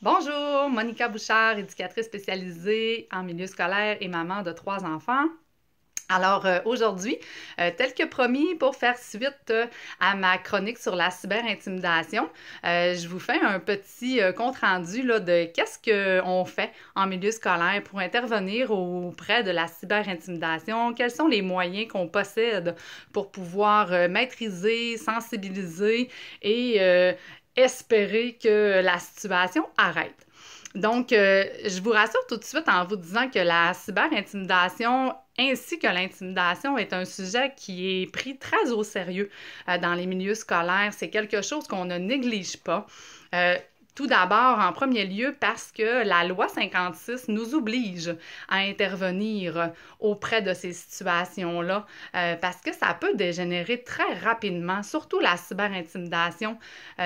Bonjour, Monica Bouchard, éducatrice spécialisée en milieu scolaire et maman de 3 enfants. Alors aujourd'hui, tel que promis, pour faire suite à ma chronique sur la cyberintimidation, je vous fais un petit compte-rendu là, de qu'est-ce qu'on fait en milieu scolaire pour intervenir auprès de la cyberintimidation, quels sont les moyens qu'on possède pour pouvoir maîtriser, sensibiliser et espérer que la situation arrête. Donc, je vous rassure tout de suite en vous disant que la cyberintimidation ainsi que l'intimidation est un sujet qui est pris très au sérieux dans les milieux scolaires. C'est quelque chose qu'on ne néglige pas. Tout d'abord, en premier lieu, parce que la loi 56 nous oblige à intervenir auprès de ces situations-là, parce que ça peut dégénérer très rapidement, surtout la cyberintimidation.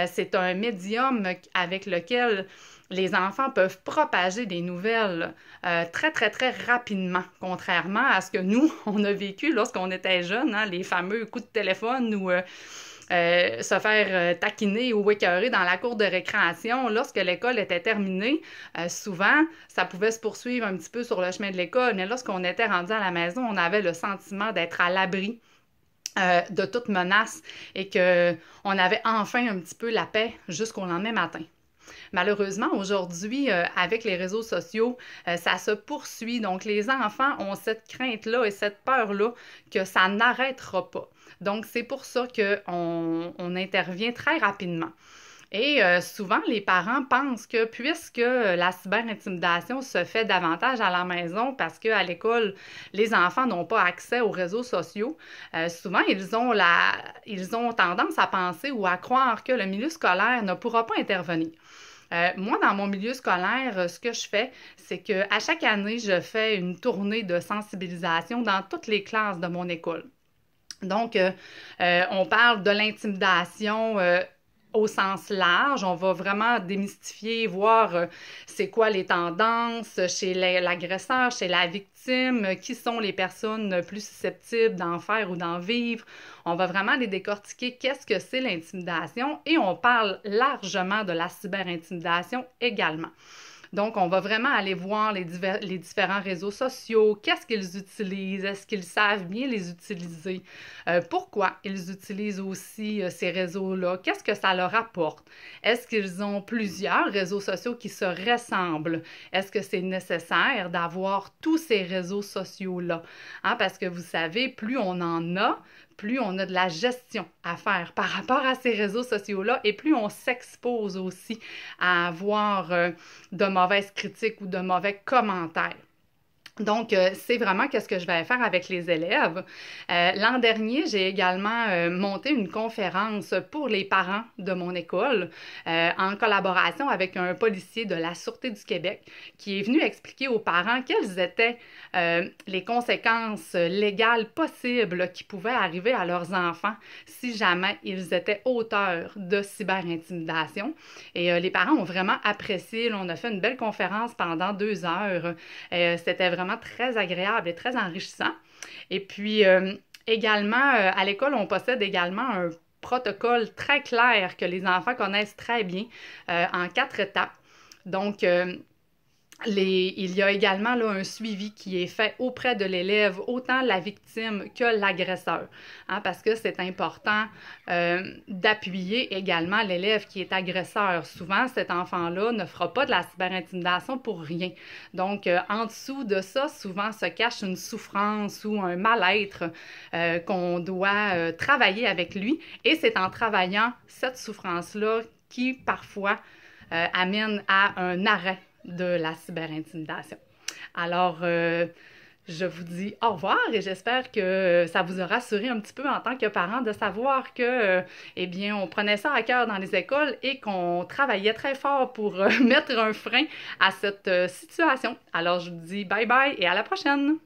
C'est un médium avec lequel les enfants peuvent propager des nouvelles très, très, très rapidement, contrairement à ce que nous, on a vécu lorsqu'on était jeunes, hein, les fameux coups de téléphone ou se faire taquiner ou écœurer dans la cour de récréation lorsque l'école était terminée. Souvent, ça pouvait se poursuivre un petit peu sur le chemin de l'école, mais lorsqu'on était rendu à la maison, on avait le sentiment d'être à l'abri de toute menace et qu'on avait enfin un petit peu la paix jusqu'au lendemain matin. Malheureusement, aujourd'hui, avec les réseaux sociaux, ça se poursuit. Donc, les enfants ont cette crainte-là et cette peur-là que ça n'arrêtera pas. Donc, c'est pour ça qu'on intervient très rapidement. Et souvent, les parents pensent que puisque la cyberintimidation se fait davantage à la maison parce qu'à l'école, les enfants n'ont pas accès aux réseaux sociaux, souvent, ils ont tendance à penser ou à croire que le milieu scolaire ne pourra pas intervenir. Moi, dans mon milieu scolaire, ce que je fais, c'est qu'à chaque année, je fais une tournée de sensibilisation dans toutes les classes de mon école. Donc, on parle de l'intimidation au sens large. On va vraiment démystifier, voir c'est quoi les tendances chez l'agresseur, chez la victime, qui sont les personnes plus susceptibles d'en faire ou d'en vivre. On va vraiment les décortiquer qu'est-ce que c'est l'intimidation et on parle largement de la cyberintimidation également. Donc, on va vraiment aller voir les différents réseaux sociaux, qu'est-ce qu'ils utilisent, est-ce qu'ils savent bien les utiliser, pourquoi ils utilisent aussi ces réseaux-là, qu'est-ce que ça leur apporte, est-ce qu'ils ont plusieurs réseaux sociaux qui se ressemblent, est-ce que c'est nécessaire d'avoir tous ces réseaux sociaux-là, hein? Parce que vous savez, plus on en a, plus on a de la gestion à faire par rapport à ces réseaux sociaux-là et plus on s'expose aussi à avoir de mauvaises critiques ou de mauvais commentaires. Donc, c'est vraiment qu'est-ce que je vais faire avec les élèves. L'an dernier, j'ai également monté une conférence pour les parents de mon école en collaboration avec un policier de la Sûreté du Québec qui est venu expliquer aux parents quelles étaient les conséquences légales possibles qui pouvaient arriver à leurs enfants si jamais ils étaient auteurs de cyberintimidation. Et les parents ont vraiment apprécié. On a fait une belle conférence pendant 2 heures. C'était vraiment très agréable et très enrichissant. Et puis, également, à l'école, on possède également un protocole très clair que les enfants connaissent très bien en 4 étapes. Donc, il y a également là, un suivi qui est fait auprès de l'élève, autant la victime que l'agresseur, hein, parce que c'est important d'appuyer également l'élève qui est agresseur. Souvent, cet enfant-là ne fera pas de la cyberintimidation pour rien. Donc, en dessous de ça, souvent se cache une souffrance ou un mal-être qu'on doit travailler avec lui. Et c'est en travaillant cette souffrance-là qui, parfois, amène à un arrêt de la cyberintimidation. Alors, je vous dis au revoir et j'espère que ça vous a rassuré un petit peu en tant que parent de savoir que, eh bien, on prenait ça à cœur dans les écoles et qu'on travaillait très fort pour mettre un frein à cette situation. Alors, je vous dis bye bye et à la prochaine!